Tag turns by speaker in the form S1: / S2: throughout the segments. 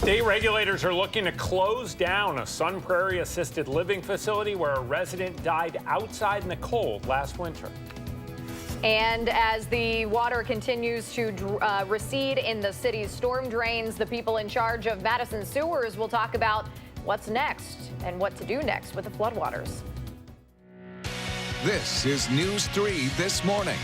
S1: State regulators are looking to close down a Sun Prairie assisted living facility where a resident died outside in the cold last winter.
S2: And as the water continues to recede in the city's storm drains, the people in charge of Madison sewers will talk about what's next and what to do next with the floodwaters.
S3: This is News 3 This Morning.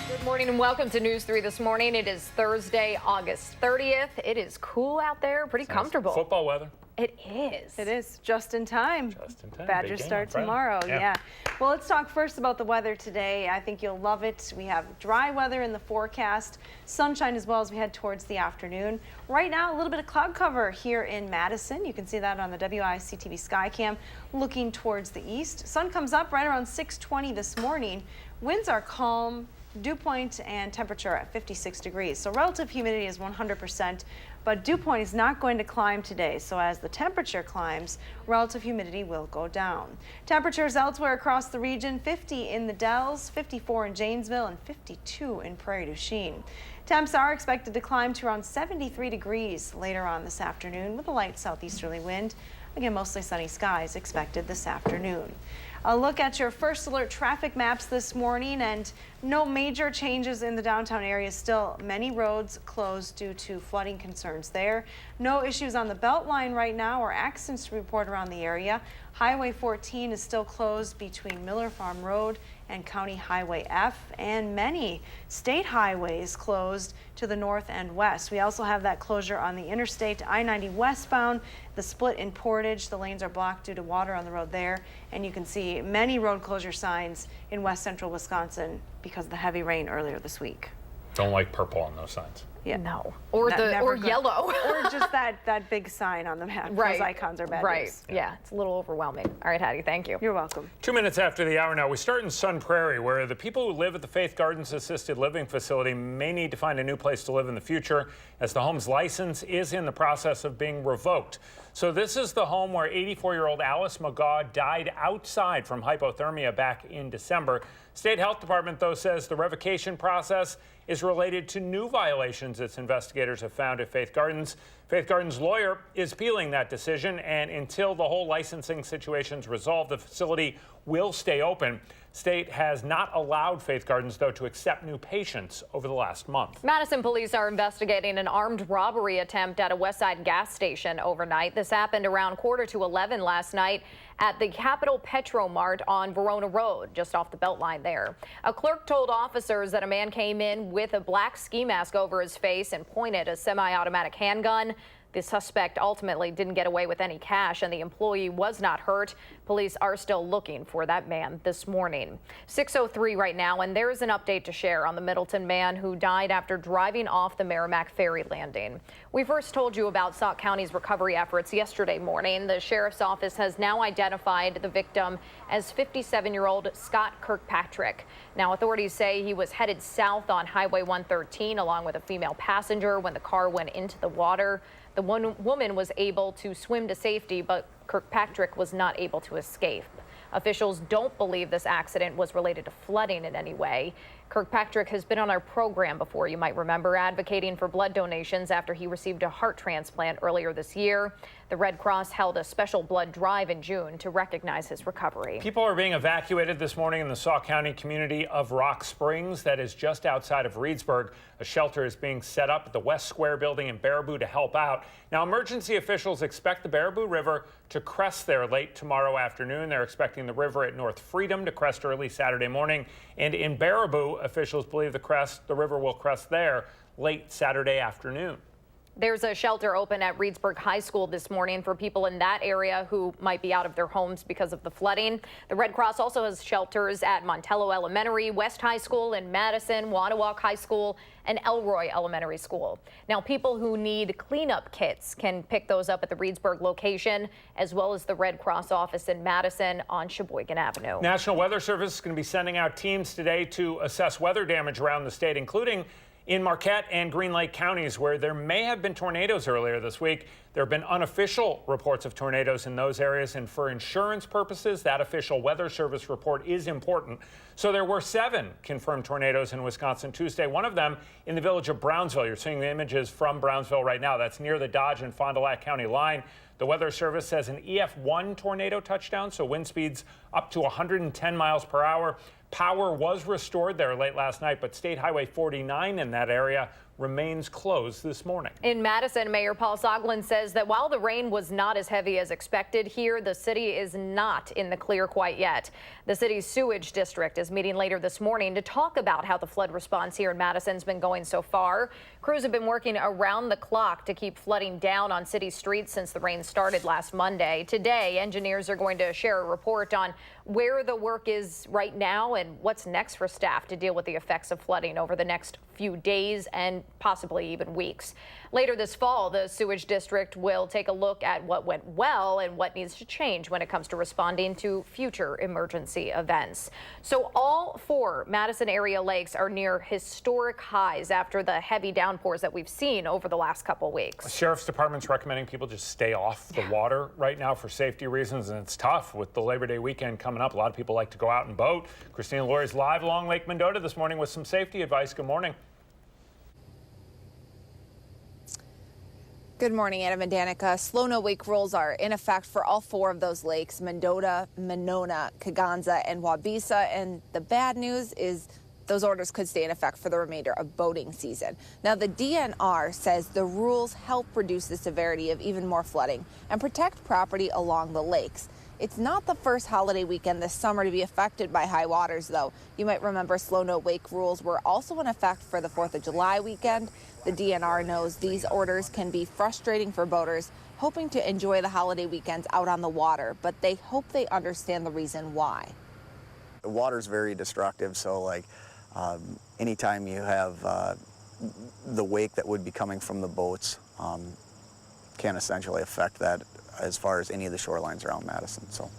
S2: Good morning and welcome to News 3 This Morning. It is Thursday, August 30th. It is cool out there, pretty comfortable.
S1: Football weather.
S2: It is.
S4: It is just in time.
S1: Just in time.
S4: Badgers start tomorrow. Yeah. Well, let's talk first about the weather today. I think you'll love it. We have dry weather in the forecast, sunshine as well as we head towards the afternoon. Right now, a little bit of cloud cover here in Madison. You can see that on the WISC-TV Skycam looking towards the east. Sun comes up right around 6:20 this morning. Winds are calm. Dew point and temperature at 56 degrees. So relative humidity is 100%, but dew point is not going to climb today. So as the temperature climbs, relative humidity will go down. Temperatures elsewhere across the region, 50 in the Dells, 54 in Janesville, and 52 in Prairie du Chien. Temps are expected to climb to around 73 degrees later on this afternoon with a light southeasterly wind. Again, mostly sunny skies expected this afternoon. A look at your first alert traffic maps this morning, and no major changes in the downtown area. Still many roads closed due to flooding concerns there. No issues on the Beltline right now or accidents to report around the area. Highway 14 is still closed between Miller Farm Road and County Highway F, and many state highways closed to the north and west. We also have that closure on the interstate I-90 westbound, the split in Portage. The lanes are blocked due to water on the road there, and you can see many road closure signs in west central Wisconsin because of the heavy rain earlier this week.
S1: Don't like purple on those signs.
S4: Yeah.
S2: No. Or yellow.
S4: Or just that big sign on the map.
S2: Right.
S4: Those icons are bad news.
S2: Yeah, it's a little overwhelming. All right, Hattie, thank you.
S4: You're welcome.
S1: 2 minutes after the hour now, we start in Sun Prairie, where the people who live at the Faith Gardens assisted living facility may need to find a new place to live in the future, as the home's license is in the process of being revoked. So this is the home where 84-year-old Alice McGaw died outside from hypothermia back in December. State Health Department, though, says the revocation process is related to new violations its investigators have found at Faith Gardens. Faith Gardens' lawyer is appealing that decision, and until the whole licensing situation's resolved, the facility will stay open. State has not allowed Faith Gardens, though, to accept new patients over the last month.
S2: Madison police are investigating an armed robbery attempt at a Westside gas station overnight. This happened around 11:45 last night at the Capital Petro Mart on Verona Road, just off the Beltline there. A clerk told officers that a man came in with a black ski mask over his face and pointed a semi-automatic handgun. The suspect ultimately didn't get away with any cash, and the employee was not hurt. Police are still looking for that man this morning. 6:03 right now, and there is an update to share on the Middleton man who died after driving off the Merrimack ferry landing. We first told you about Sauk County's recovery efforts yesterday morning. The sheriff's office has now identified the victim as 57-year-old Scott Kirkpatrick. Now, authorities say he was headed south on Highway 113 along with a female passenger when the car went into the water. The woman was able to swim to safety, but Kirkpatrick was not able to escape. Officials don't believe this accident was related to flooding in any way. Kirkpatrick has been on our program before, you might remember, advocating for blood donations after he received a heart transplant earlier this year. The Red Cross held a special blood drive in June to recognize his recovery.
S1: People are being evacuated this morning in the Sauk County community of Rock Springs, that is just outside of Reedsburg. A shelter is being set up at the West Square building in Baraboo to help out. Now, emergency officials expect the Baraboo River to crest there late tomorrow afternoon. They're expecting the river at North Freedom to crest early Saturday morning. And in Baraboo, officials believe the river will crest there late Saturday afternoon.
S2: There's a shelter open at Reedsburg High School this morning for people in that area who might be out of their homes because of the flooding. The Red Cross also has shelters at Montello Elementary, West High School in Madison, Wanawalk High School, and Elroy Elementary School. Now, people who need cleanup kits can pick those up at the Reedsburg location, as well as the Red Cross office in Madison on Sheboygan Avenue.
S1: National Weather Service is going to be sending out teams today to assess weather damage around the state, including In Marquette and Green Lake counties, where there may have been tornadoes earlier this week, there have been unofficial reports of tornadoes in those areas, and for insurance purposes, that official Weather Service report is important. So there were 7 confirmed tornadoes in Wisconsin Tuesday, one of them in the village of Brownsville. You're seeing the images from Brownsville right now. That's near the Dodge and Fond du Lac County line. The Weather Service says an EF1 tornado touchdown, so wind speeds up to 110 miles per hour. Power was restored there late last night, but State Highway 49 in that area remains closed this morning.
S2: In Madison, Mayor Paul Soglin says that while the rain was not as heavy as expected here, the city is not in the clear quite yet. The city's sewage district is meeting later this morning to talk about how the flood response here in Madison's been going so far. Crews have been working around the clock to keep flooding down on city streets since the rain started last Monday. Today, engineers are going to share a report on where the work is right now and what's next for staff to deal with the effects of flooding over the next few days and possibly even weeks. Later this fall, the sewage district will take a look at what went well and what needs to change when it comes to responding to future emergency events. So all 4 Madison area lakes are near historic highs after the heavy downpours that we've seen over the last couple weeks.
S1: The Sheriff's Department's recommending people just stay off the water right now for safety reasons, and it's tough with the Labor Day weekend coming up. A lot of people like to go out and boat. Christina Laurie's live along Lake Mendota this morning with some safety advice. Good morning.
S5: Good morning, Adam and Danica. Slow no wake rules are in effect for all 4 of those lakes, Mendota, Monona, Kegonsa, and Wabisa. And the bad news is those orders could stay in effect for the remainder of boating season. Now, the DNR says the rules help reduce the severity of even more flooding and protect property along the lakes. It's not the first holiday weekend this summer to be affected by high waters, though. You might remember slow no wake rules were also in effect for the 4th of July weekend. The DNR knows these orders can be frustrating for boaters hoping to enjoy the holiday weekends out on the water, but they hope they understand the reason why.
S6: The water's very destructive, so anytime you have the wake that would be coming from the boats can essentially affect that as far as any of the shorelines around Madison. So,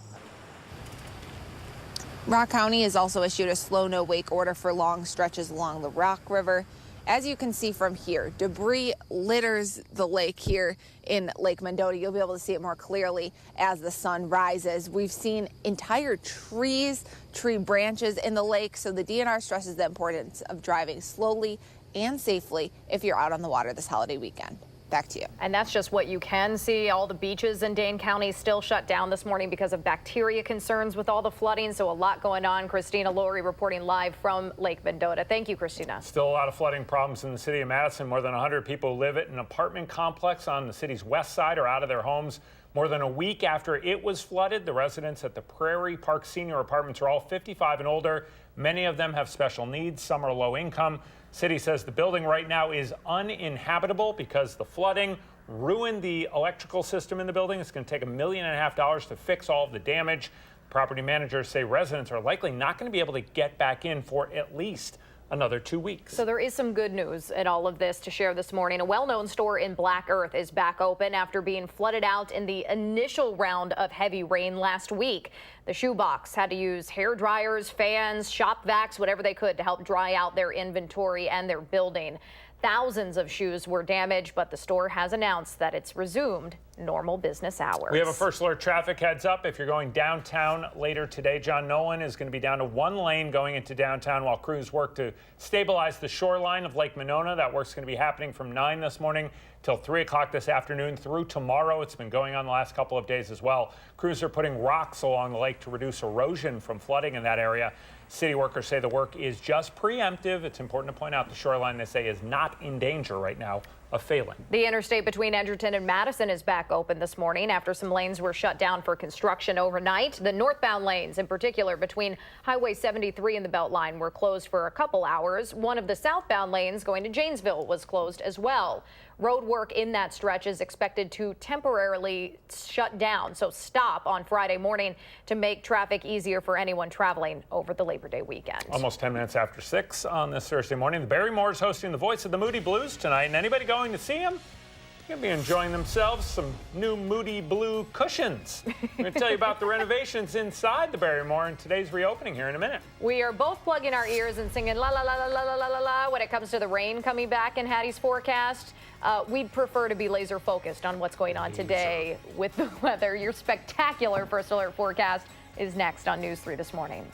S5: Rock County has also issued a slow no wake order for long stretches along the Rock River. As you can see from here, debris litters the lake here in Lake Mendota. You'll be able to see it more clearly as the sun rises. We've seen entire trees, tree branches in the lake, so the DNR stresses the importance of driving slowly and safely if you're out on the water this holiday weekend. Back to you.
S2: And that's just what you can see. All the beaches in Dane County still shut down this morning because of bacteria concerns with all the flooding. So a lot going on. Christina Laurie reporting live from Lake Mendota. Thank you, Christina.
S1: Still a lot of flooding problems in the city of Madison. More than 100 people live at an apartment complex on the city's west side are out of their homes. More than a week after it was flooded, the residents at the Prairie Park Senior Apartments are all 55 and older. Many of them have special needs. Some are low income. City says the building right now is uninhabitable because the flooding ruined the electrical system in the building. It's going to take $1.5 million to fix all of the damage. Property managers say residents are likely not going to be able to get back in for at least another 2 weeks.
S2: So there is some good news in all of this to share this morning. A well-known store in Black Earth is back open after being flooded out in the initial round of heavy rain last week. The shoebox had to use hair dryers, fans, shop vacs, whatever they could to help dry out their inventory and their building. Thousands of shoes were damaged, but the store has announced that it's resumed normal business hours.
S1: We have a first alert traffic heads up. If you're going downtown later today, John Nolan is going to be down to 1 lane going into downtown while crews work to stabilize the shoreline of Lake Monona. That work's going to be happening from 9 this morning till 3 o'clock this afternoon through tomorrow. It's been going on the last couple of days as well. Crews are putting rocks along the lake to reduce erosion from flooding in that area. City workers say the work is just preemptive. It's important to point out the shoreline, they say, is not in danger right now of failing.
S2: The interstate between Edgerton and Madison is back open this morning after some lanes were shut down for construction overnight. The northbound lanes, in particular between Highway 73 and the Beltline, were closed for a couple hours. One of the southbound lanes going to Janesville was closed as well. Road work in that stretch is expected to temporarily shut down, so stop on Friday morning to make traffic easier for anyone traveling over the Labor Day weekend.
S1: Almost 10 minutes after 6 on this Thursday morning. The Barrymore is hosting the Voice of the Moody Blues tonight, and anybody going to see him? You'll be enjoying themselves some new Moody Blue cushions. I'm going to tell you about the renovations inside the Barrymore and today's reopening here in a minute.
S2: We are both plugging our ears and singing la la la la la la la la la when it comes to the rain coming back in Hattie's forecast. We'd prefer to be laser focused on what's going on today with the weather. Your spectacular first alert forecast is next on News 3 this morning.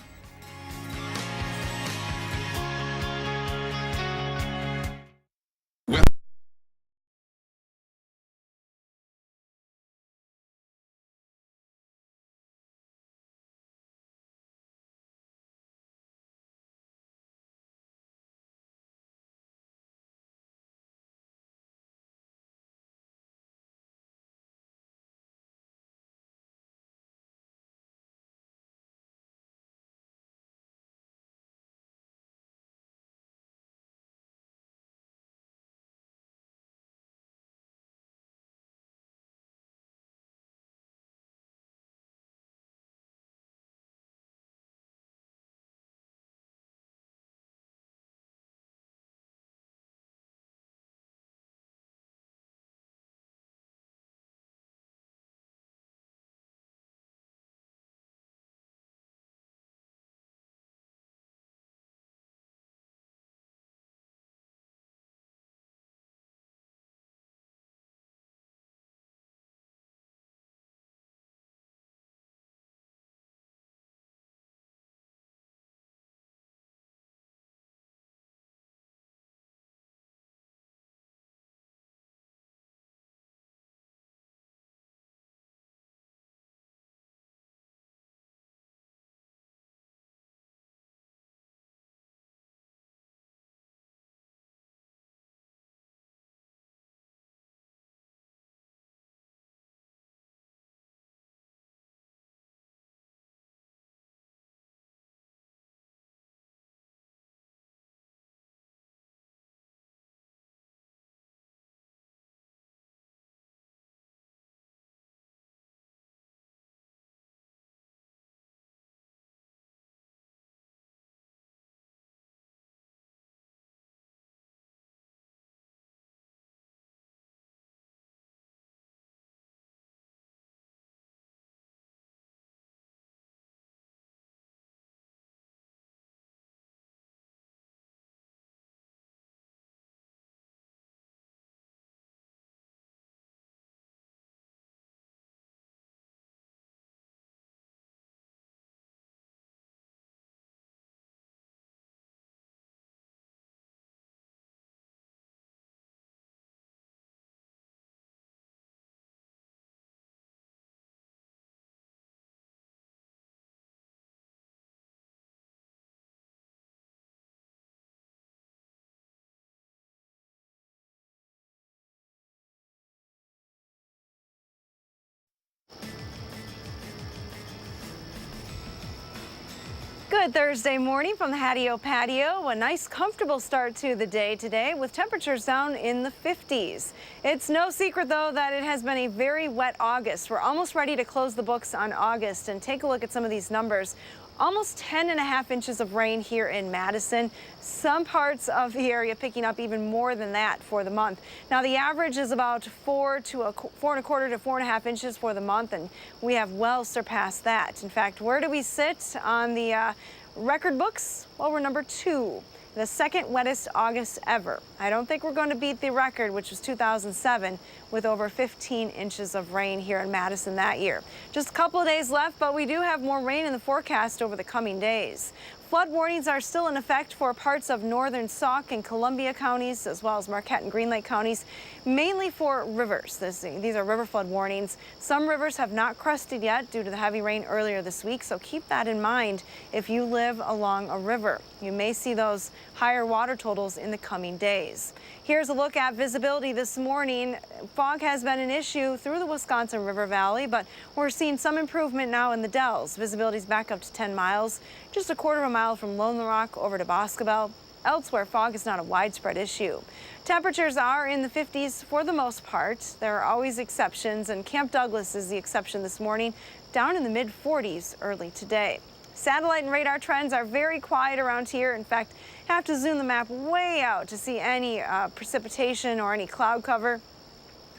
S4: Good Thursday morning from the Hattie-O Patio. A nice, comfortable start to the day today with temperatures down in the 50s. It's no secret, though, that it has been a very wet August. We're almost ready to close the books on August and take a look at some of these numbers. Almost 10.5 inches of rain here in Madison. Some parts of the area picking up even more than that for the month. Now, the average is about 4 1/4 to 4.5 inches for the month, and we have well surpassed that. In fact, where do we sit on the record books? Well, we're number 2. The second wettest August ever. I don't think we're going to beat the record, which was 2007, with over 15 inches of rain here in Madison that year. Just a couple of days left, but we do have more rain in the forecast over the coming days. Flood warnings are still in effect for parts of northern Sauk and Columbia counties, as well as Marquette and Green Lake counties, mainly for rivers. These are river flood warnings. Some rivers have not crested yet due to the heavy rain earlier this week, so keep that in mind if you live along a river. You may see those higher water totals in the coming days. Here's a look at visibility this morning. Fog has been an issue through the Wisconsin River Valley, but we're seeing some improvement now in the Dells. Visibility is back up to 10 miles, just a quarter of a mile from Lone Rock over to Boscobel. Elsewhere, fog is not a widespread issue. Temperatures are in the 50s for the most part. There are always exceptions, and Camp Douglas is the exception this morning, down in the mid-40s early today. Satellite and radar trends are very quiet around here. In fact, have to zoom the map way out to see any precipitation or any cloud cover.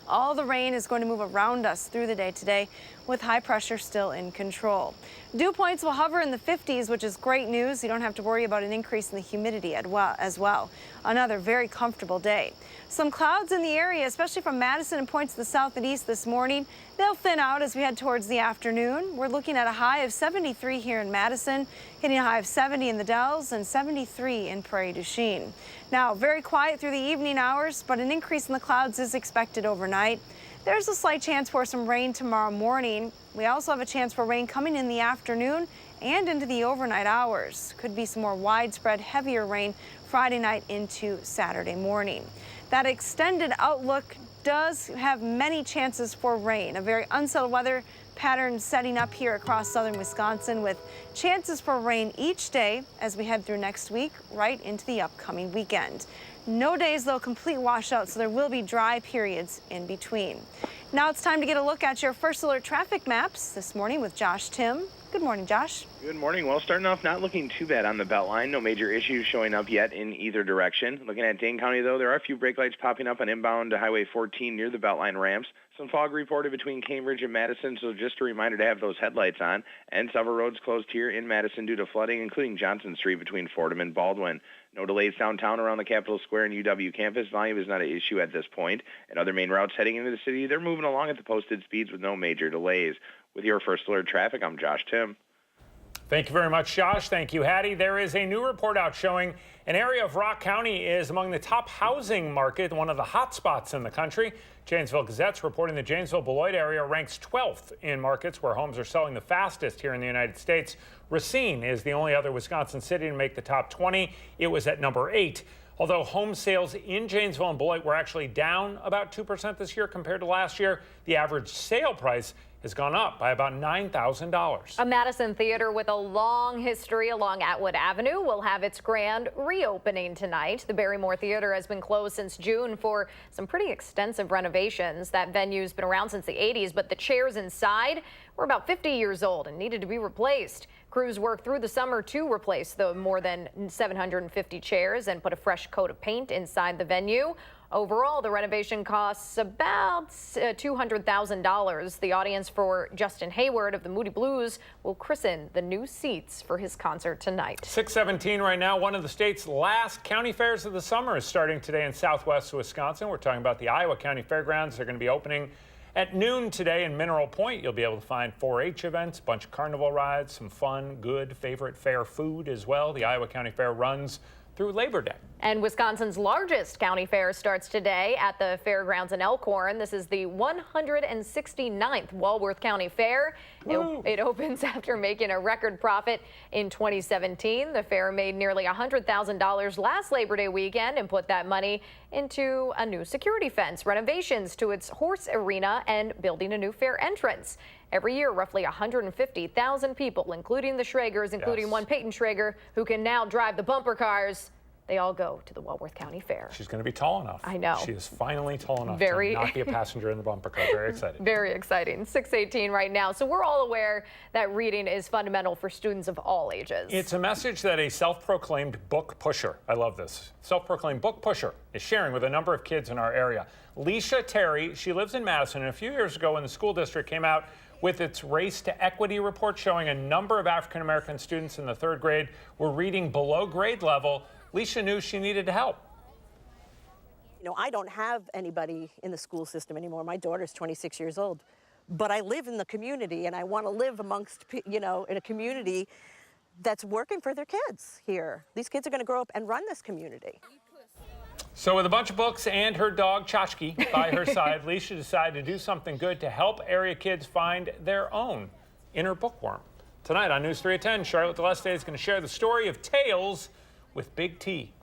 S4: All the rain is going to move around us through the day today with high pressure still in control. Dew points will hover in the 50s, which is great news. You don't have to worry about an increase in the humidity as well. Another very comfortable day. Some clouds in the area, especially from Madison and points to the south and east this morning. They'll thin out as we head towards the afternoon. We're looking at a high of 73 here in Madison, hitting a high of 70 in the Dells and 73 in Prairie du Chien. Now, very quiet through the evening hours, but an increase in the clouds is expected overnight. There's a slight chance for some rain tomorrow morning. We also have a chance for rain coming in the afternoon and into the overnight hours. Could be some more widespread, heavier rain Friday night into Saturday morning. That extended outlook does have many chances for rain. A very unsettled weather pattern setting up here across southern Wisconsin with chances for rain each day as we head through next week right into the upcoming weekend. No days, though, complete washout, so there will be dry periods in between. Now it's time to get a look at your first alert traffic maps this morning with Josh Tim. Good morning, Josh.
S7: Good morning. Well, starting off, not looking too bad on the Beltline. No major issues showing up yet in either direction. Looking at Dane County, though, there are a few brake lights popping up on inbound to Highway 14 near the Beltline ramps. Some fog reported between Cambridge and Madison, so just a reminder to have those headlights on. And several roads closed here in Madison due to flooding, including Johnson Street between Fordham and Baldwin. No delays downtown around the Capitol Square and UW campus. Volume is not an issue at this point. And other main routes heading into the city, they're moving along at the posted speeds with no major delays. With your first alert traffic, I'm Josh Tim.
S1: Thank you very much, Josh. Thank you, Hattie. There is a new report out showing an area of Rock County is among the top housing market, one of the hot spots in the country. Janesville Gazette's reporting the Janesville-Beloit area ranks 12th in markets where homes are selling the fastest here in the United States. Racine is the only other Wisconsin city to make the top 20. It was at number 8. Although home sales in Janesville and Beloit were actually down about 2% this year compared to last year, the average sale price has gone up by about $9,000.
S2: A Madison theater with a long history along Atwood Avenue will have its grand reopening tonight. The Barrymore Theater has been closed since June for some pretty extensive renovations. That venue's been around since the 80s, but the chairs inside were about 50 years old and needed to be replaced. Crews worked through the summer to replace the more than 750 chairs and put a fresh coat of paint inside the venue. Overall, the renovation costs about $200,000. The audience for Justin Hayward of the Moody Blues will christen the new seats for his concert tonight.
S1: 6:17 right now. One of the state's last county fairs of the summer is starting today in southwest Wisconsin. We're talking about the Iowa County Fairgrounds. They're going to be opening at noon today in Mineral Point. You'll be able to find 4-H events, a bunch of carnival rides, some fun, good, favorite fair food as well. The Iowa County Fair runs through Labor Day.
S2: And Wisconsin's largest county fair starts today at the fairgrounds in Elkhorn. This is the 169th Walworth County Fair. It opens after making a record profit in 2017. The fair made nearly $100,000 last Labor Day weekend and put that money into a new security fence, renovations to its horse arena, and building a new fair entrance. Every year, roughly 150,000 people, including the Schregers, including one Peyton Schreger, who can now drive the bumper cars, they all go to the Walworth County Fair.
S1: She's going to be tall enough.
S2: I know.
S1: She is finally tall enough to not be a passenger in the bumper car. Very exciting.
S2: Very exciting. 6:18 right now. So we're all aware that reading is fundamental for students of all ages.
S1: It's a message that a self-proclaimed book pusher, I love this, self-proclaimed book pusher is sharing with a number of kids in our area. Leisha Terry, she lives in Madison, and a few years ago when the school district came out with its Race to Equity report showing a number of African-American students in the 3rd grade were reading below grade level, Leisha knew she needed help.
S8: You know, I don't have anybody in the school system anymore. My daughter's 26 years old, but I live in the community and I want to live amongst, you know, in a community that's working for their kids here. These kids are going to grow up and run this community.
S1: So with a bunch of books and her dog Tchotchke by her side, Leisha decided to do something good to help area kids find their own inner bookworm. Tonight on News 3 at 10, Charlotte Deleste is going to share the story of Tails with Big T.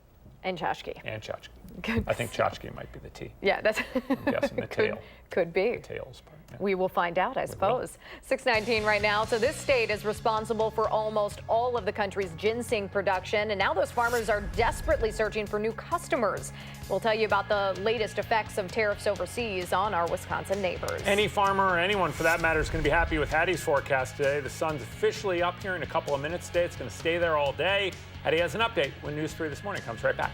S2: And Tchotchke.
S1: And Tchotchke.
S2: Good.
S1: I think Tchotchke might be the T.
S2: Yeah, that's
S1: I'm guessing the tail.
S2: Could be.
S1: The tails part. Yeah.
S2: We will find out, I suppose. 6:19 right now. So this state is responsible for almost all of the country's ginseng production, and now those farmers are desperately searching for new customers. We'll tell you about the latest effects of tariffs overseas on our Wisconsin neighbors.
S1: Any farmer or anyone for that matter is going to be happy with Hattie's forecast today. The sun's officially up here in a couple of minutes today. It's going to stay there all day. Hattie has an update when News 3 this morning comes right back.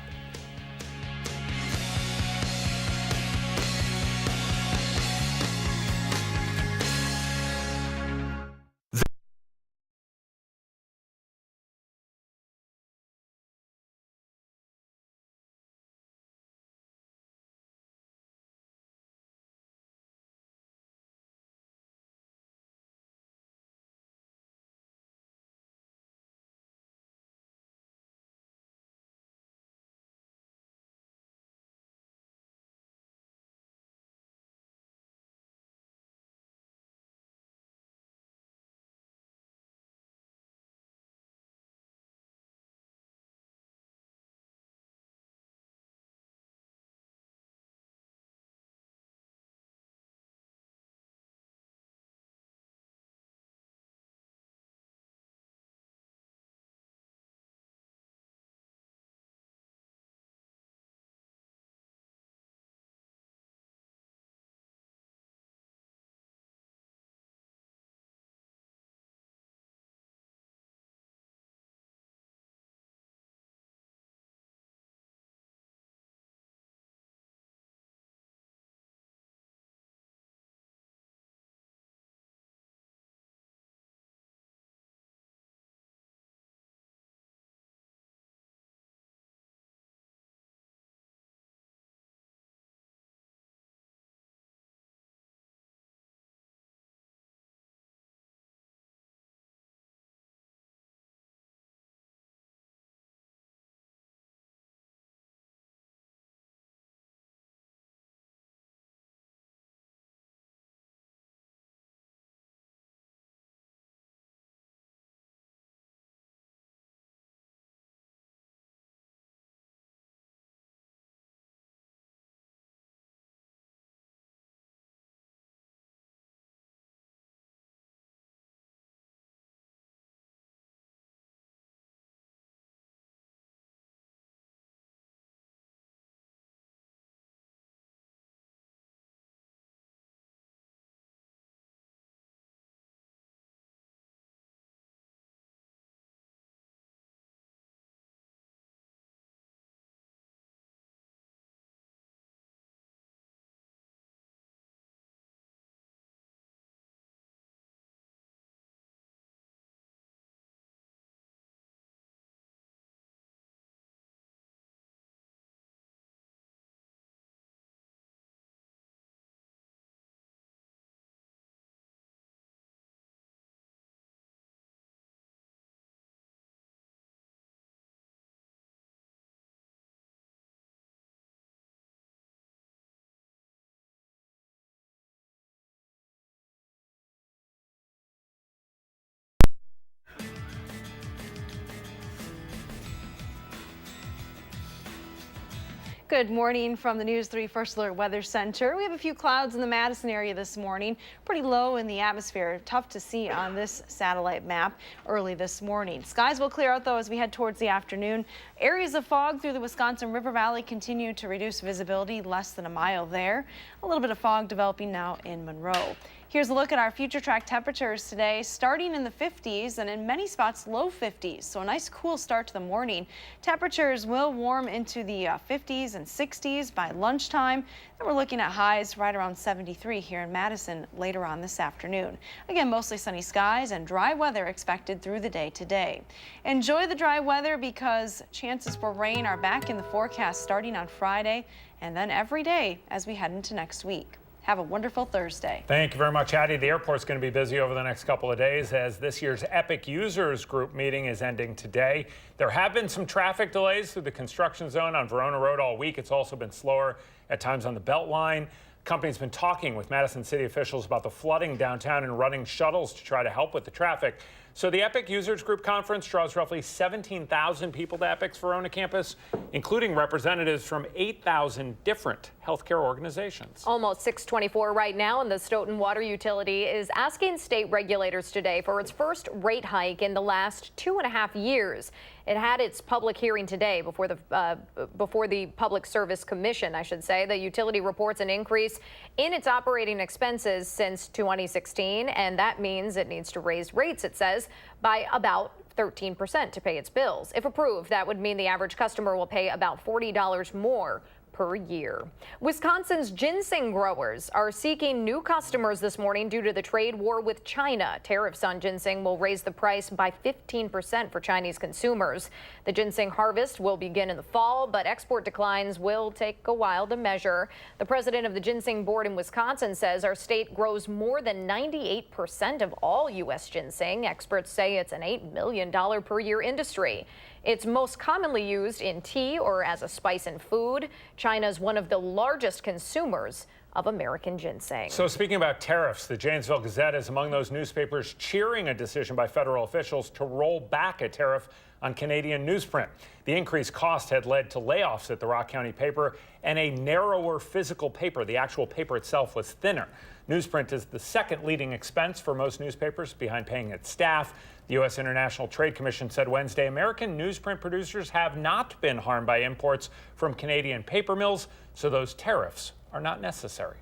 S4: Good morning from the News 3 First Alert Weather Center. We have a few clouds in the Madison area this morning, pretty low in the atmosphere. Tough to see on this satellite map early this morning. Skies will clear out though as we head towards the afternoon. Areas of fog through the Wisconsin River Valley continue to reduce visibility, less than a mile there. A little bit of fog developing now in Monroe. Here's a look at our future track temperatures today, starting in the 50s and in many spots low 50s. So a nice cool start to the morning. Temperatures will warm into the 50s and 60s by lunchtime. And we're looking at highs right around 73 here in Madison later on this afternoon. Again, mostly sunny skies and dry weather expected through the day today. Enjoy the dry weather because chances for rain are back in the forecast starting on Friday and then every day as we head into next week. Have a wonderful Thursday.
S1: Thank you very much, Addie. The airport's going to be busy over the next couple of days as this year's Epic Users Group meeting is ending today. There have been some traffic delays through the construction zone on Verona Road all week. It's also been slower at times on the Beltline. Company's been talking with Madison city officials about the flooding downtown and running shuttles to try to help with the traffic. So the Epic Users Group conference draws roughly 17,000 people to Epic's Verona campus, including representatives from 8,000 different healthcare organizations.
S2: Almost 6:24 right now, and the Stoughton Water Utility is asking state regulators today for its first rate hike in the last 2.5 years. It had its public hearing today before the Public Service Commission, I should say. The utility reports an increase in its operating expenses since 2016, and that means it needs to raise rates, it says, by about 13% to pay its bills. If approved, that would mean the average customer will pay about $40 more per year. Wisconsin's ginseng growers are seeking new customers this morning due to the trade war with China. Tariffs on ginseng will raise the price by 15% for Chinese consumers. The ginseng harvest will begin in the fall, but export declines will take a while to measure. The president of the Ginseng Board in Wisconsin says our state grows more than 98% of all U.S. ginseng. Experts say it's an $8 million per year industry. It's most commonly used in tea or as a spice in food. China is one of the largest consumers of American ginseng.
S1: So speaking about tariffs, the Janesville Gazette is among those newspapers cheering a decision by federal officials to roll back a tariff on Canadian newsprint. The increased cost had led to layoffs at the Rock County paper and a narrower physical paper. The actual paper itself was thinner. Newsprint is the second leading expense for most newspapers behind paying its staff. The U.S. International Trade Commission said Wednesday American newsprint producers have not been harmed by imports from Canadian paper mills, so those tariffs are not necessary.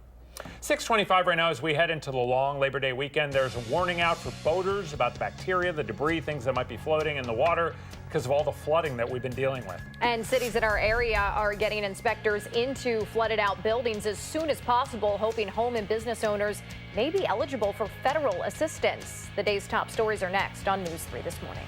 S1: 6:25 right now as we head into the long Labor Day weekend. There's a warning out for boaters about the bacteria, the debris, things that might be floating in the water because of all the flooding that we've been dealing with.
S2: And cities in our area are getting inspectors into flooded out buildings as soon as possible, hoping home and business owners may be eligible for federal assistance. The day's top stories are next on News 3 this morning.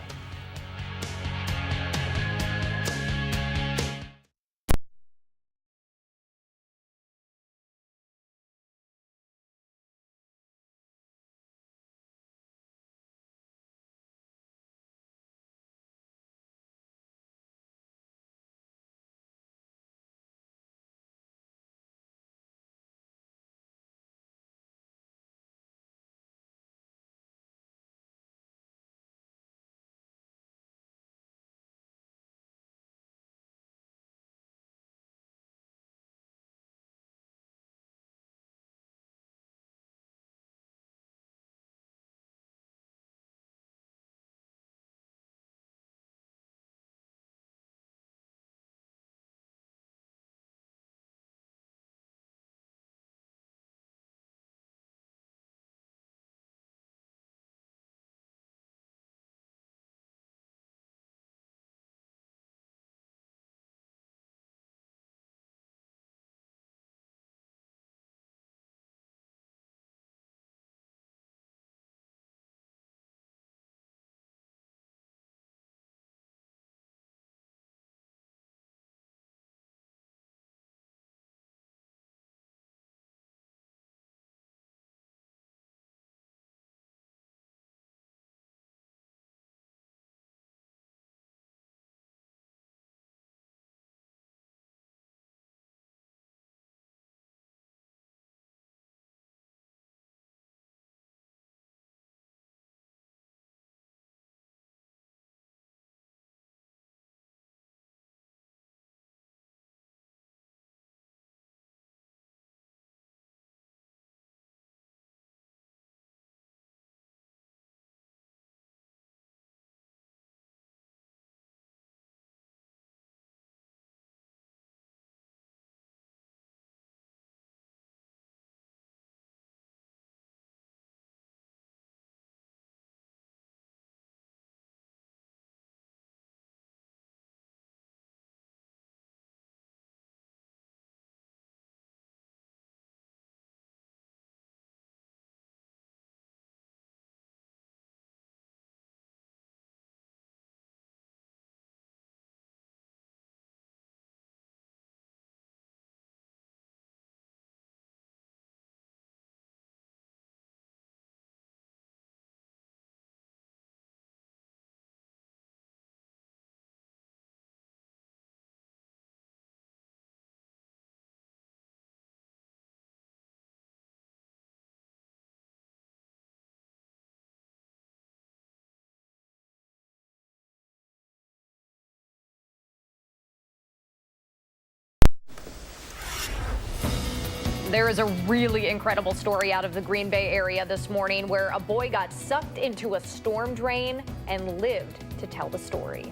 S2: There is a really incredible story out of the Green Bay area this morning where a boy got sucked into a storm drain and lived to tell the story.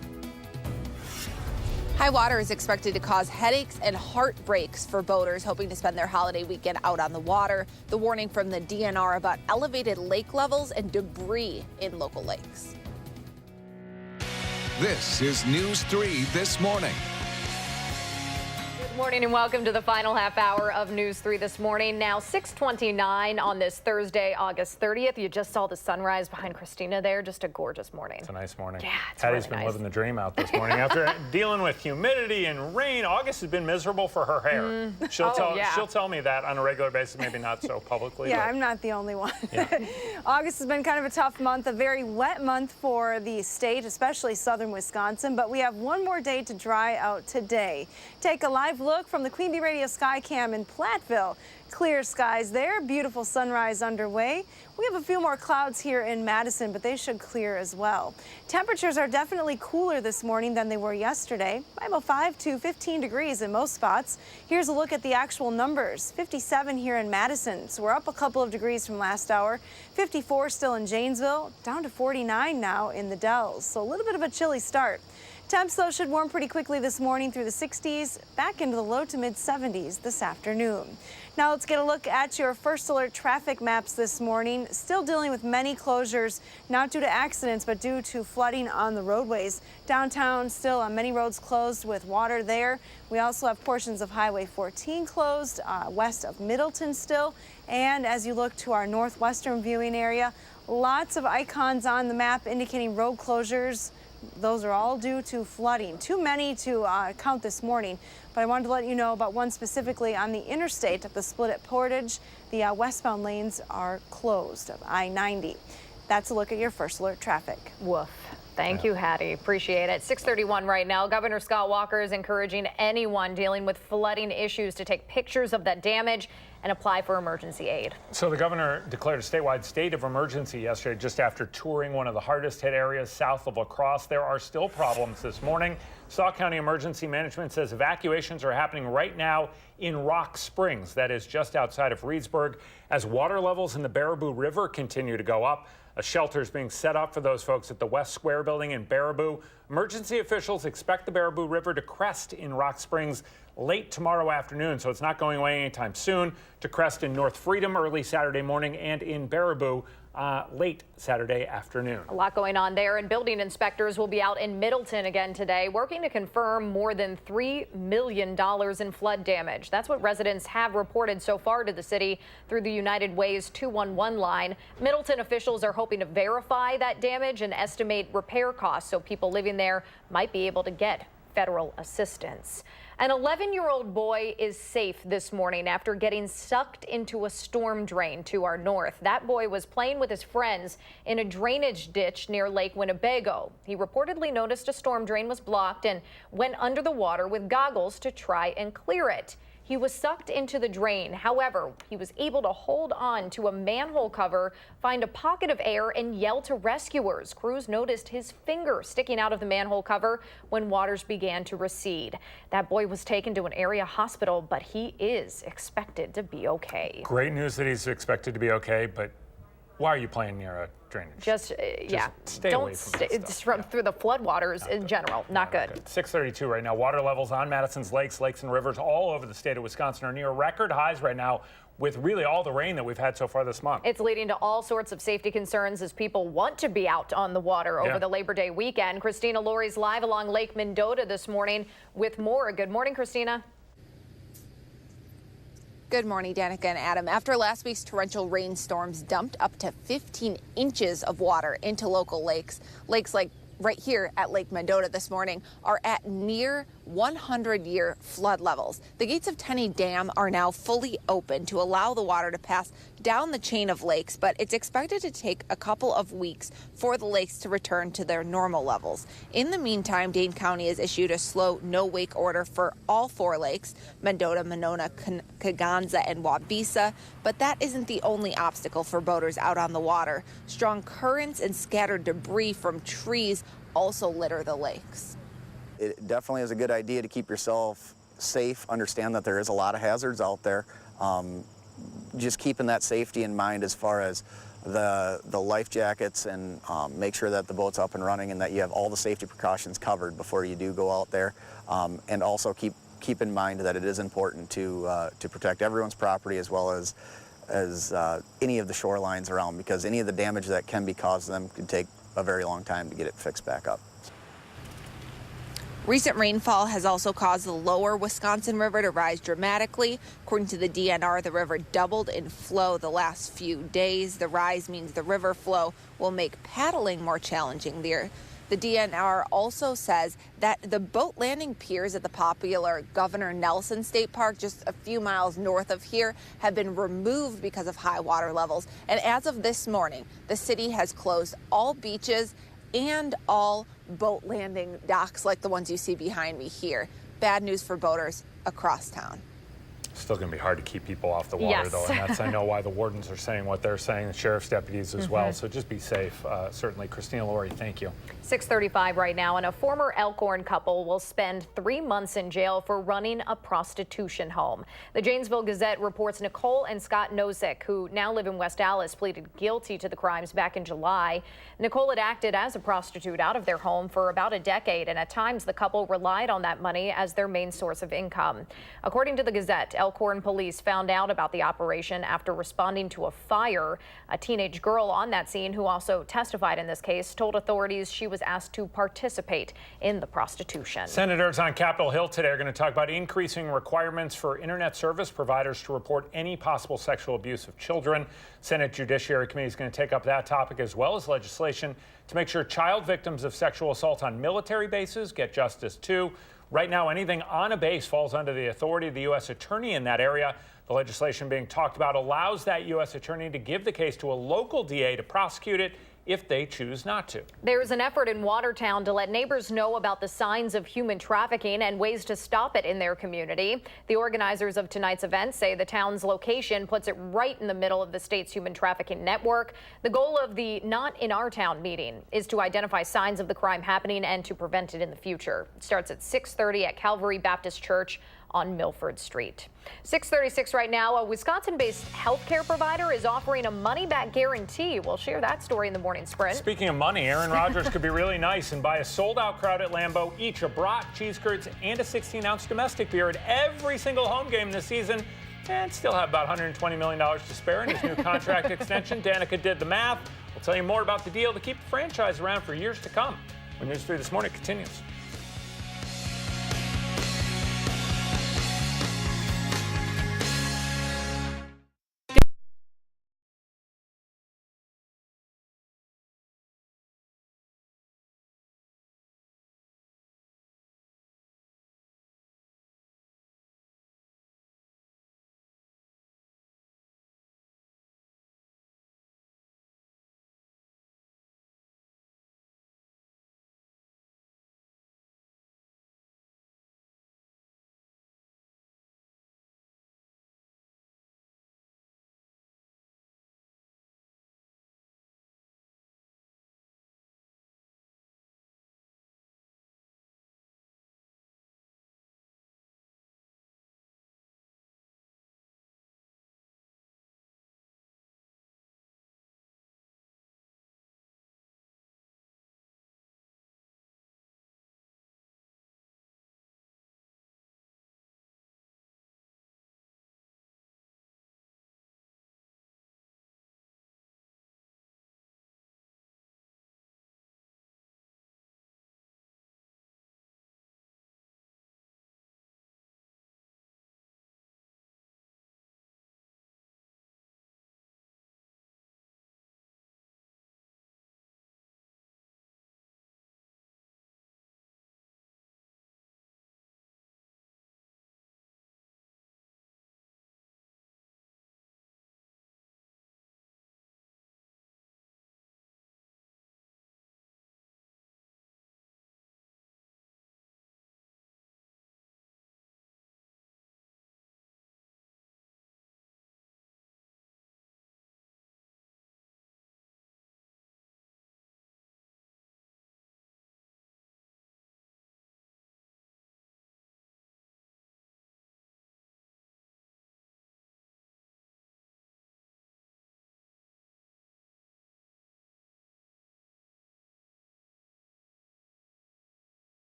S5: High water is expected to cause headaches and heartbreaks for boaters hoping to spend their holiday weekend out on the water. The warning from the DNR about elevated lake levels and debris in local lakes.
S3: This is News 3 This Morning.
S2: Good morning and welcome to the final half hour of News 3 This Morning. Now 6:29 on this Thursday, August 30th. You just saw the sunrise behind Christina there. Just a gorgeous morning.
S1: It's a nice morning.
S2: Yeah, it's
S1: Patty's
S2: really
S1: been
S2: nice.
S1: living the dream out this morning after dealing with humidity and rain. August has been miserable for her hair. She'll tell me that on a regular basis, maybe not so publicly.
S4: Yeah,
S1: but
S4: I'm not the only one.
S1: Yeah.
S4: August has been kind of a tough month, a very wet month for the state, especially southern Wisconsin, but we have one more day to dry out today. Take a live look from the Queen Bee Radio Sky Cam in Platteville. Clear skies there, beautiful sunrise underway. We have a few more clouds here in Madison, but they should clear as well. Temperatures are definitely cooler this morning than they were yesterday, by about 5 to 15 degrees in most spots. Here's a look at the actual numbers. 57 here in Madison, so we're up a couple of degrees from last hour. 54 still in Janesville, down to 49 now in the Dells, so a little bit of a chilly start. Temps, though, should warm pretty quickly this morning through the 60s, back into the low to mid 70s this afternoon. Now let's get a look at your first alert traffic maps this morning. Still dealing with many closures, not due to accidents, but due to flooding on the roadways. Downtown still on many roads closed with water there. We also have portions of Highway 14 closed, west of Middleton still. And as you look to our northwestern viewing area, lots of icons on the map indicating road closures. Those are all due to flooding. Too many to count this morning, but I wanted to let you know about one specifically on the interstate at the split at Portage. The westbound lanes are closed of I-90. That's a look at your first alert traffic.
S2: Woof. Thank you, Hattie. Appreciate it. 6:31 right now. Governor Scott Walker is encouraging anyone dealing with flooding issues to take pictures of that damage and apply for emergency aid.
S1: So the governor declared a statewide state of emergency yesterday just after touring one of the hardest hit areas south of La Crosse. There are still problems this morning. Sauk County Emergency Management says evacuations are happening right now in Rock Springs, that is just outside of Reedsburg, as water levels in the Baraboo River continue to go up. A shelter is being set up for those folks at the West Square building in Baraboo. Emergency officials expect the Baraboo River to crest in Rock Springs late tomorrow afternoon, so it's not going away anytime soon, to crest in North Freedom early Saturday morning and in Baraboo late Saturday afternoon.
S2: A lot going on there, and building inspectors will be out in Middleton again today, working to confirm more than $3 million in flood damage. That's what residents have reported so far to the city through the United Way's 211 line. Middleton officials are hoping to verify that damage and estimate repair costs so people living there might be able to get federal assistance. An 11-year-old boy is safe this morning after getting sucked into a storm drain to our north. That boy was playing with his friends in a drainage ditch near Lake Winnebago. He reportedly noticed a storm drain was blocked and went under the water with goggles to try and clear it. He was sucked into the drain. However, he was able to hold on to a manhole cover, find a pocket of air, and yell to rescuers. Crews noticed his finger sticking out of the manhole cover when waters began to recede. That boy was taken to an area hospital, but he is expected to be okay.
S1: Great news that he's expected to be okay, but why are you playing near a drainage?
S2: Yeah,
S1: stay
S2: don't
S1: away from that stuff.
S2: through the floodwaters in general. Not good.
S1: 6:32 right now. Water levels on Madison's lakes and rivers all over the state of Wisconsin are near record highs right now, with really all the rain that we've had so far this month.
S2: It's leading to all sorts of safety concerns as people want to be out on the water over the Labor Day weekend. Christina Lori's live along Lake Mendota this morning with more. Good morning, Christina.
S5: Good morning, Danica and Adam. After last week's torrential rainstorms dumped up to 15 inches of water into local lakes, like right here at Lake Mendota this morning are at near 100-year flood levels. The gates of Tenney Dam are now fully open to allow the water to pass down the chain of lakes, but it's expected to take a couple of weeks for the lakes to return to their normal levels. In the meantime, Dane County has issued a slow no-wake order for all 4 lakes, Mendota, Monona, Kegonsa, and Wabisa, but that isn't the only obstacle for boaters out on the water. Strong currents and scattered debris from trees also litter the lakes.
S6: It definitely is a good idea to keep yourself safe, understand that there is a lot of hazards out there. just keeping that safety in mind as far as the life jackets, and make sure that the boat's up and running and that you have all the safety precautions covered before you do go out there. And also keep in mind that it is important to protect everyone's property as well as any of the shorelines around, because any of the damage that can be caused to them could take a very long time to get it fixed back up.
S5: Recent rainfall has also caused the lower Wisconsin River to rise dramatically. According to the DNR, the river doubled in flow the last few days. The rise means the river flow will make paddling more challenging there. The DNR also says that the boat landing piers at the popular Governor Nelson State Park, just a few miles north of here, have been removed because of high water levels. And as of this morning, the city has closed all beaches and all boat landing docks like the ones you see behind me here. Bad news for boaters across town.
S1: Still going to be hard to keep people off the water,
S2: Yes.
S1: though, and that's, I know, why the wardens are saying what they're saying, the sheriff's deputies as well, so just be safe. Certainly. Christina Laurie, thank you.
S2: 6:35 right now, and a former Elkhorn couple will spend 3 months in jail for running a prostitution home. The Janesville Gazette reports Nicole and Scott Nozick, who now live in West Allis, pleaded guilty to the crimes back in July. Nicole had acted as a prostitute out of their home for about a decade, and at times the couple relied on that money as their main source of income. According to the Gazette, Elkhorn police found out about the operation after responding to a fire. A teenage girl on that scene, who also testified in this case, told authorities she was asked to participate in the prostitution.
S1: Senators on Capitol Hill today are going to talk about increasing requirements for internet service providers to report any possible sexual abuse of children. Senate Judiciary Committee is going to take up that topic, as well as legislation to make sure child victims of sexual assault on military bases get justice too. Right now, anything on a base falls under the authority of the U.S. Attorney in that area. The legislation being talked about allows that U.S. Attorney to give the case to a local DA to prosecute it if they choose not to.
S2: There's an effort in Watertown to let neighbors know about the signs of human trafficking and ways to stop it in their community. The organizers of tonight's event say the town's location puts it right in the middle of the state's human trafficking network. The goal of the Not in Our Town meeting is to identify signs of the crime happening and to prevent it in the future. It starts at 6:30 at Calvary Baptist Church on Milford Street. 6:36 right now. A Wisconsin-based healthcare provider is offering a money-back guarantee. We'll share that story in the morning sprint.
S1: Speaking of money, Aaron Rodgers could be really nice and buy a sold-out crowd at Lambeau each a brat, cheese curds, and a 16-ounce domestic beer at every single home game this season, and still have about $120 million to spare in his new contract extension. Danica did the math. We'll tell you more about the deal to keep the franchise around for years to come when News 3 This Morning continues.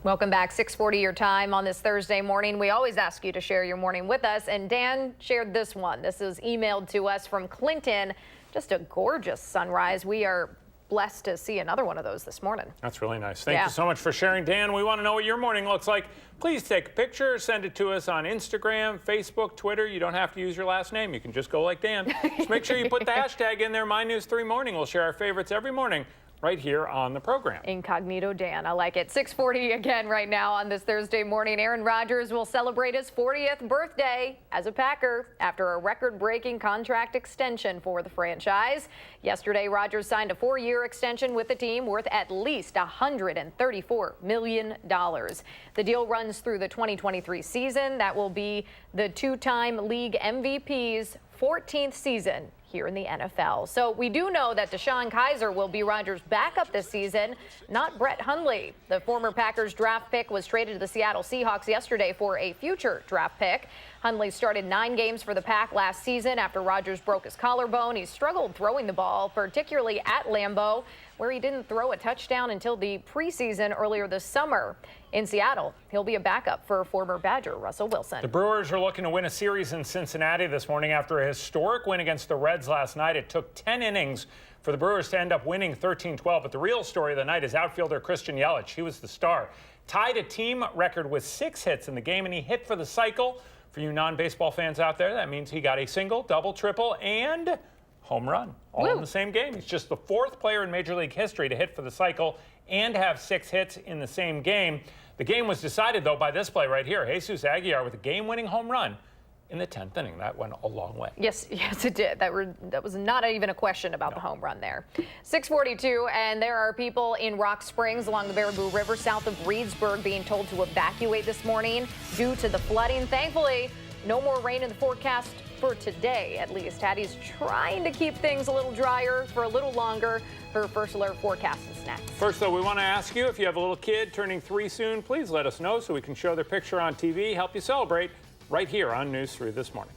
S2: Welcome back. 6:40 your time on this Thursday morning. We always ask you to share your morning with us, and Dan shared this one. This is emailed to us from Clinton. Just a gorgeous sunrise. We are blessed to see another one of those this morning.
S1: That's really nice. Thank you so much for sharing, Dan. We want to know what your morning looks like. Please take a picture, send it to us on Instagram, Facebook, Twitter. You don't have to use your last name. You can just go like Dan. Just make sure you put the hashtag in there, MyNews3Morning. We'll share our favorites every morning right here on the program.
S2: Incognito Dan, I like it. 6:40 again right now on this Thursday morning. Aaron Rodgers will celebrate his 40th birthday as a Packer after a record-breaking contract extension for the franchise. Yesterday, Rodgers signed a 4-year extension with the team worth at least $134 million. The deal runs through the 2023 season. That will be the two-time league MVP's 14th season here in the NFL. So we do know that DeShone Kizer will be Rodgers' backup this season, not Brett Hundley. The former Packers draft pick was traded to the Seattle Seahawks yesterday for a future draft pick. Hundley started 9 games for the Pack last season after Rodgers broke his collarbone. He struggled throwing the ball, particularly at Lambeau, where he didn't throw a touchdown until the preseason earlier this summer. In Seattle, he'll be a backup for former Badger Russell Wilson.
S1: The Brewers are looking to win a series in Cincinnati this morning after a historic win against the Reds last night. It took 10 innings for the Brewers to end up winning 13-12. But the real story of the night is outfielder Christian Yelich. He was the star. Tied a team record with 6 hits in the game, and he hit for the cycle. For you non-baseball fans out there, that means he got a single, double, triple, and home run all in the same game. He's just the 4th player in Major League history to hit for the cycle and have 6 hits in the same game. The game was decided, though, by this play right here. Jesus Aguilar with a game-winning home run in the 10th inning. That went a long way.
S2: Yes, it did. That was not even a question about the home run there. 6:42, and there are people in Rock Springs along the Baraboo River south of Reedsburg being told to evacuate this morning due to the flooding. Thankfully, no more rain in the forecast for today, at least. Hattie's trying to keep things a little drier for a little longer. Her first alert forecast is next.
S1: First, though, we want to ask you, if you have a little kid turning 3 soon, please let us know so we can show their picture on TV, help you celebrate right here on News 3 This Morning.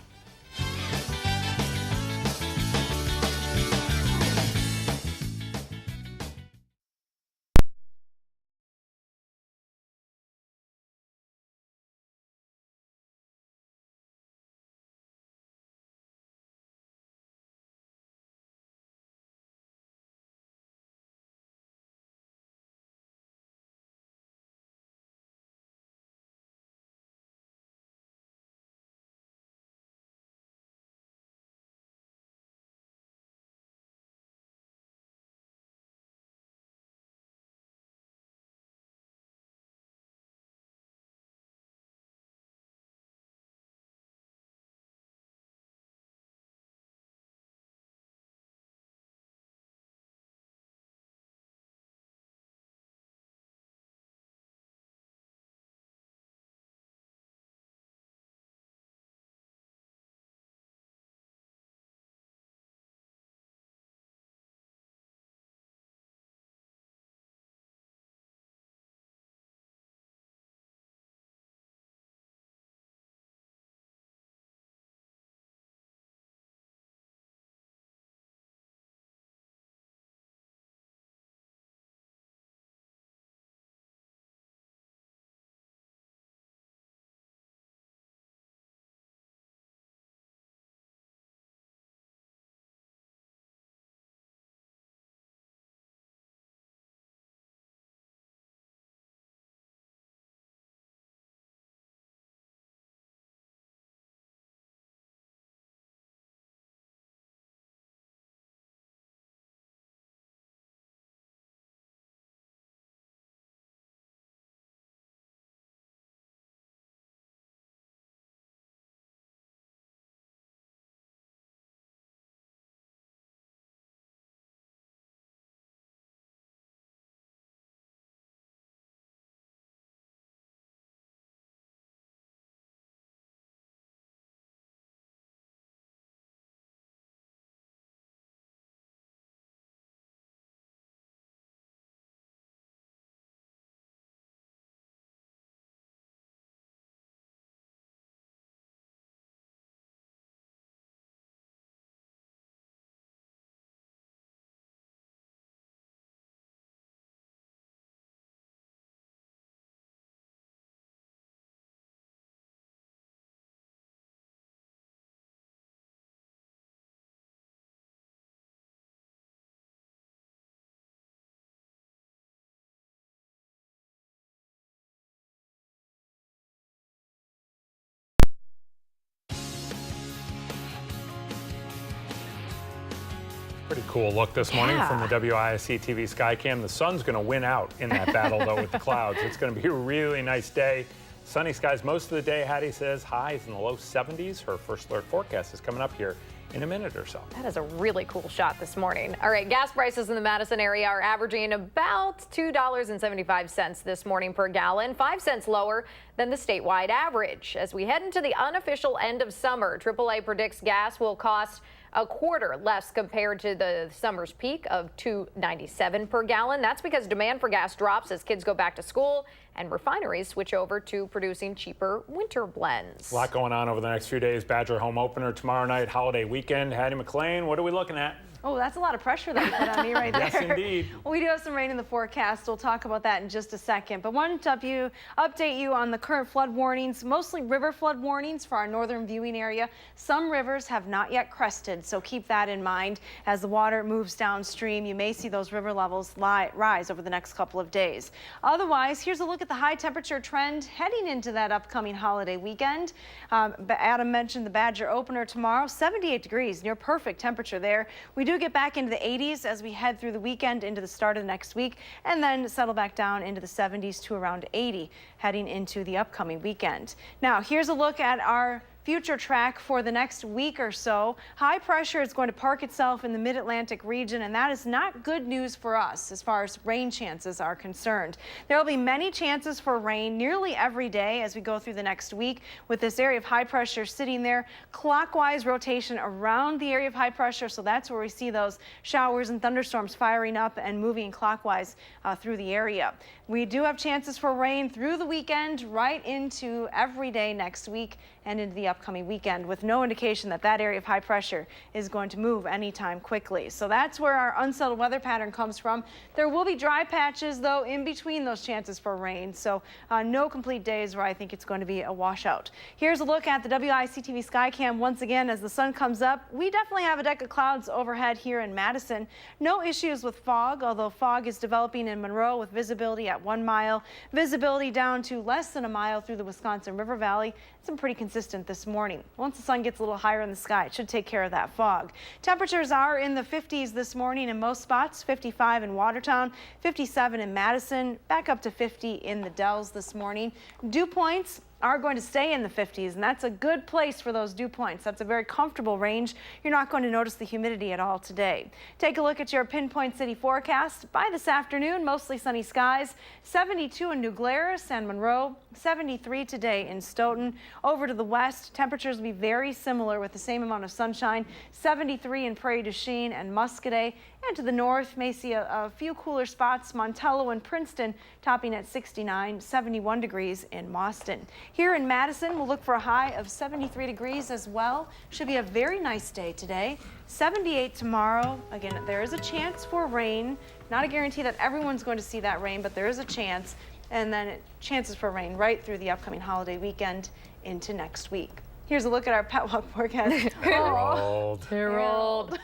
S1: Pretty cool look this morning from the WISC-TV Skycam. The sun's going to win out in that battle, though, with the clouds. It's going to be a really nice day. Sunny skies most of the day. Hattie says highs in the low 70s. Her first alert forecast is coming up here in a minute or so.
S2: That is a really cool shot this morning. All right, gas prices in the Madison area are averaging about $2.75 this morning per gallon, 5 cents lower than the statewide average. As we head into the unofficial end of summer, AAA predicts gas will cost a quarter less compared to the summer's peak of $2.97 per gallon. That's because demand for gas drops as kids go back to school and refineries switch over to producing cheaper winter blends.
S1: A lot going on over the next few days. Badger home opener tomorrow night, holiday weekend. Hattie McLean, what are we looking at?
S4: Oh, that's a lot of pressure that you put on me right there.
S1: Yes, indeed.
S4: Well, we do have some rain in the forecast. We'll talk about that in just a second. But wanted to update you on the current flood warnings, mostly river flood warnings for our northern viewing area. Some rivers have not yet crested, so keep that in mind. As the water moves downstream, you may see those river levels rise over the next couple of days. Otherwise, here's a look at the high temperature trend heading into that upcoming holiday weekend. Adam mentioned the Badger opener tomorrow, 78 degrees, near perfect temperature there. We do get back into the 80s as we head through the weekend into the start of the next week, and then settle back down into the 70s to around 80 heading into the upcoming weekend. Now, here's a look at our future track for the next week or so. High pressure is going to park itself in the mid-Atlantic region, and that is not good news for us as far as rain chances are concerned. There will be many chances for rain nearly every day as we go through the next week, with this area of high pressure sitting there clockwise rotation around the area of high pressure. So that's where we see those showers and thunderstorms firing up and moving clockwise through the area. We do have chances for rain through the weekend, right into every day next week and into the upcoming weekend, with no indication that that area of high pressure is going to move anytime quickly. So that's where our unsettled weather pattern comes from. There will be dry patches, though, in between those chances for rain. So no complete days where I think it's going to be a washout. Here's a look at the WISC-TV Skycam once again as the sun comes up. We definitely have a deck of clouds overhead here in Madison. No issues with fog, although fog is developing in Monroe with visibility at 1 mile, visibility down to less than a mile through the Wisconsin River Valley. It's been pretty consistent this morning. Once the sun gets a little higher in the sky, it should take care of that fog. Temperatures are in the 50s this morning in most spots, 55 in Watertown, 57 in Madison, back up to 50 in the Dells this morning. Dew points are going to stay in the 50s, and that's a good place for those dew points. That's a very comfortable range. You're not going to notice the humidity at all today. Take a look at your pinpoint city forecast. By this afternoon, mostly sunny skies, 72 in New Glarus and Monroe, 73 today in Stoughton. Over to the west, temperatures will be very similar with the same amount of sunshine, 73 in Prairie du Chien and Muscadet. And to the north, may see a few cooler spots, Montello and Princeton topping at 69, 71 degrees in Mauston. Here in Madison, we'll look for a high of 73 degrees as well. Should be a very nice day today. 78 tomorrow. Again, there is a chance for rain. Not a guarantee that everyone's going to see that rain, but there is a chance. And then chances for rain right through the upcoming holiday weekend into next week. Here's a look at our pet walk forecast.
S1: Harold.
S2: Harold.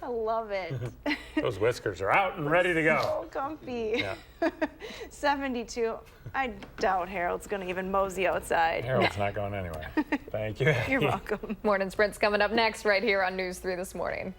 S4: I love it.
S1: Those whiskers are out and ready to go.
S4: So comfy.
S1: Yeah.
S4: 72. I doubt Harold's going to even mosey outside.
S1: Harold's not going anywhere. Thank you.
S4: You're welcome.
S2: Morning Sprint's coming up next right here on News 3 this morning.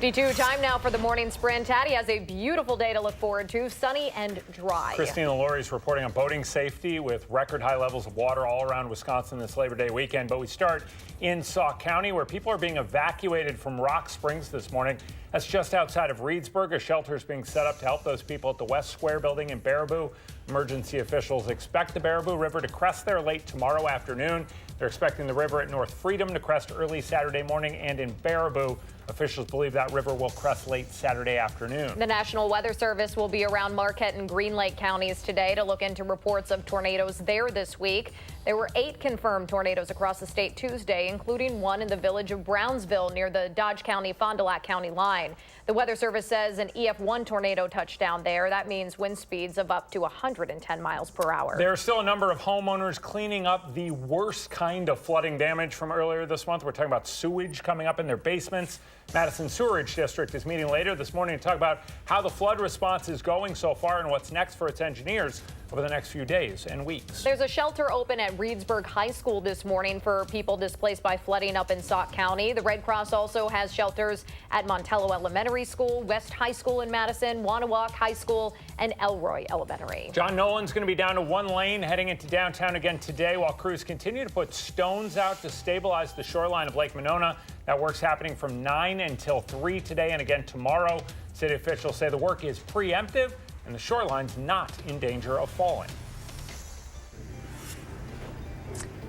S2: 6:52, time now for the morning sprint. Hattie has a beautiful day to look forward to, sunny and dry.
S1: Christina Laurie's reporting on boating safety with record high levels of water all around Wisconsin this Labor Day weekend. But we start in Sauk County, where people are being evacuated from Rock Springs this morning. That's just outside of Reedsburg. A shelter is being set up to help those people at the West Square building in Baraboo. Emergency officials expect the Baraboo River to crest there late tomorrow afternoon. They're expecting the river at North Freedom to crest early Saturday morning, and in Baraboo, officials believe that river will crest late Saturday afternoon.
S2: The National Weather Service will be around Marquette and Green Lake counties today to look into reports of tornadoes there this week. There were 8 confirmed tornadoes across the state Tuesday, including one in the village of Brownsville near the Dodge County-Fond du Lac County line. The Weather Service says an EF1 tornado touched down there. That means wind speeds of up to 110 miles per hour.
S1: There are still a number of homeowners cleaning up the worst kind of flooding damage from earlier this month. We're talking about sewage coming up in their basements. Madison Sewerage District is meeting later this morning to talk about how the flood response is going so far and what's next for its engineers over the next few days and weeks.
S2: There's a shelter open at Reedsburg High School this morning for people displaced by flooding up in Sauk County. The Red Cross also has shelters at Montello Elementary School, West High School in Madison, Wanawak High School, and Elroy Elementary.
S1: John Nolan's going to be down to 1 lane heading into downtown again today while crews continue to put stones out to stabilize the shoreline of Lake Monona. That work's happening from 9 until 3 today and again tomorrow. City officials say the work is preemptive and the shoreline's not in danger of falling.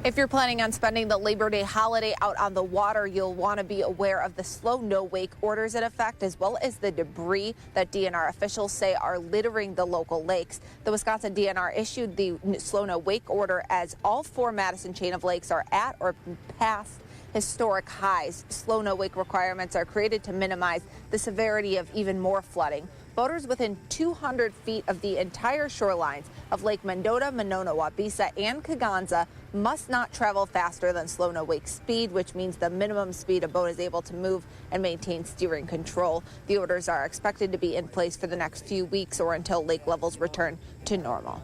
S5: If you're planning on spending the Labor Day holiday out on the water, you'll want to be aware of the slow no wake orders in effect, as well as the debris that DNR officials say are littering the local lakes. The Wisconsin DNR issued the slow no wake order as all 4 Madison chain of lakes are at or past historic highs. Slow no wake requirements are created to minimize the severity of even more flooding. Boaters within 200 feet of the entire shorelines of Lake Mendota, Monona, Wabisa, and Kaganza must not travel faster than slow no wake speed, which means the minimum speed a boat is able to move and maintain steering control. The orders are expected to be in place for the next few weeks or until lake levels return to normal.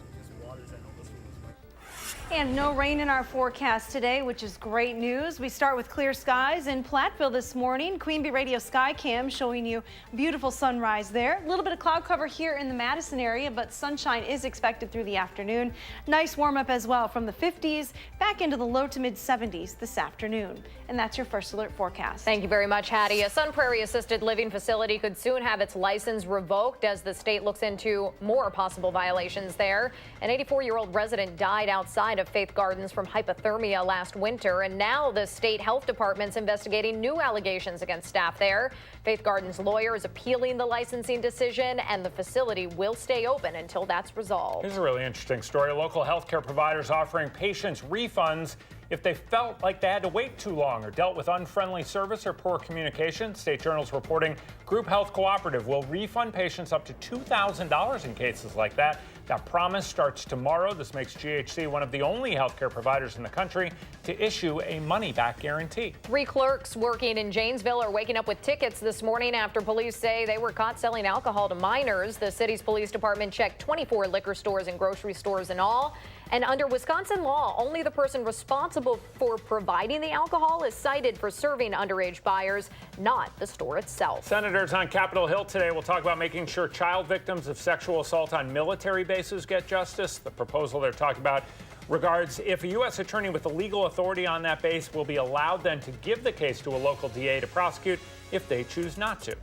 S4: And no rain in our forecast today, which is great news. We start with clear skies in Platteville this morning. Queen Bee Radio Sky Cam showing you beautiful sunrise there. A little bit of cloud cover here in the Madison area, but sunshine is expected through the afternoon. Nice warm up as well from the 50s back into the low to mid 70s this afternoon. And that's your first alert forecast.
S2: Thank you very much, Hattie. A Sun Prairie assisted living facility could soon have its license revoked as the state looks into more possible violations there. An 84-year-old resident died outside of Faith Gardens from hypothermia last winter, and now the state health department's investigating new allegations against staff there. Faith Gardens' lawyer is appealing the licensing decision, and the facility will stay open until that's resolved.
S1: Here's a really interesting story. Local healthcare providers offering patients refunds if they felt like they had to wait too long or dealt with unfriendly service or poor communication. State Journal's reporting Group Health Cooperative will refund patients up to $2,000 in cases like that. That promise starts tomorrow. This makes GHC one of the only healthcare providers in the country to issue a money-back guarantee.
S2: 3 clerks working in Janesville are waking up with tickets this morning after police say they were caught selling alcohol to minors. The city's police department checked 24 liquor stores and grocery stores in all. And under Wisconsin law, only the person responsible for providing the alcohol is cited for serving underage buyers, not the store itself.
S1: Senators on Capitol Hill today will talk about making sure child victims of sexual assault on military bases get justice. The proposal they're talking about regards if a U.S. attorney with the legal authority on that base will be allowed then to give the case to a local DA to prosecute if they choose not to.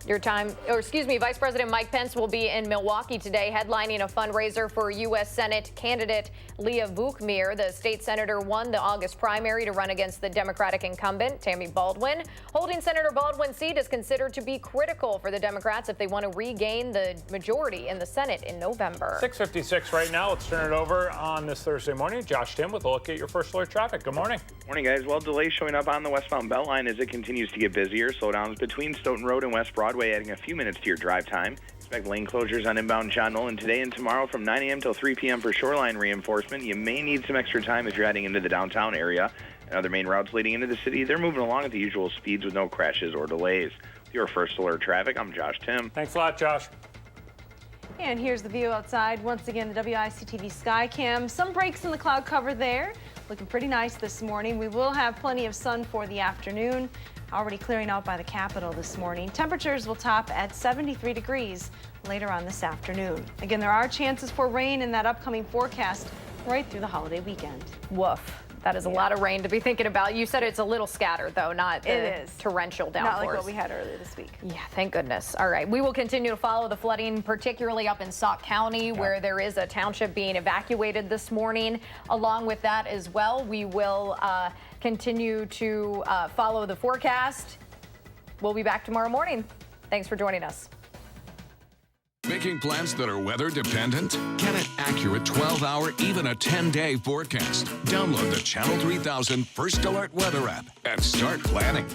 S2: Vice President Mike Pence will be in Milwaukee today headlining a fundraiser for U.S. Senate candidate Leah Vukmir. The state senator won the August primary to run against the Democratic incumbent, Tammy Baldwin. Holding Senator Baldwin's seat is considered to be critical for the Democrats if they want to regain the majority in the Senate in November.
S1: 6:56 right now. Let's turn it over on this Thursday morning. Josh Tim with a look at your first alert traffic. Good morning.
S7: Morning, guys. Well, delays showing up on the westbound Beltline as it continues to get busier. Slowdowns between Stoughton Road and West Broadway, adding a few minutes to your drive time. Expect lane closures on inbound John Nolan today and tomorrow from 9 a.m. till 3 p.m. for shoreline reinforcement. You may need some extra time if you're heading into the downtown area. And other main routes leading into the city, they're moving along at the usual speeds with no crashes or delays. With your first alert traffic, I'm Josh Tim.
S1: Thanks a lot, Josh.
S4: And here's the view outside. Once again, the WISC-TV Sky Cam. Some breaks in the cloud cover there. Looking pretty nice this morning. We will have plenty of sun for the afternoon. already clearing out by the Capitol this morning. Temperatures will top at 73 degrees later on this afternoon. Again, there are chances for rain in that upcoming forecast right through the holiday weekend.
S2: Woof. That is a lot of rain to be thinking about. You said it's a little scattered, though, not the torrential downpours.
S4: Not like what we had earlier this week.
S2: Yeah, thank goodness. All right, we will continue to follow the flooding, particularly up in Sauk County, where there is a township being evacuated this morning. Along with that as well, we will continue to follow the forecast. We'll be back tomorrow morning. Thanks for joining us.
S3: Making plans that are weather dependent? Get an accurate 12-hour, even a 10-day forecast. Download the Channel 3000 First Alert Weather app and start planning.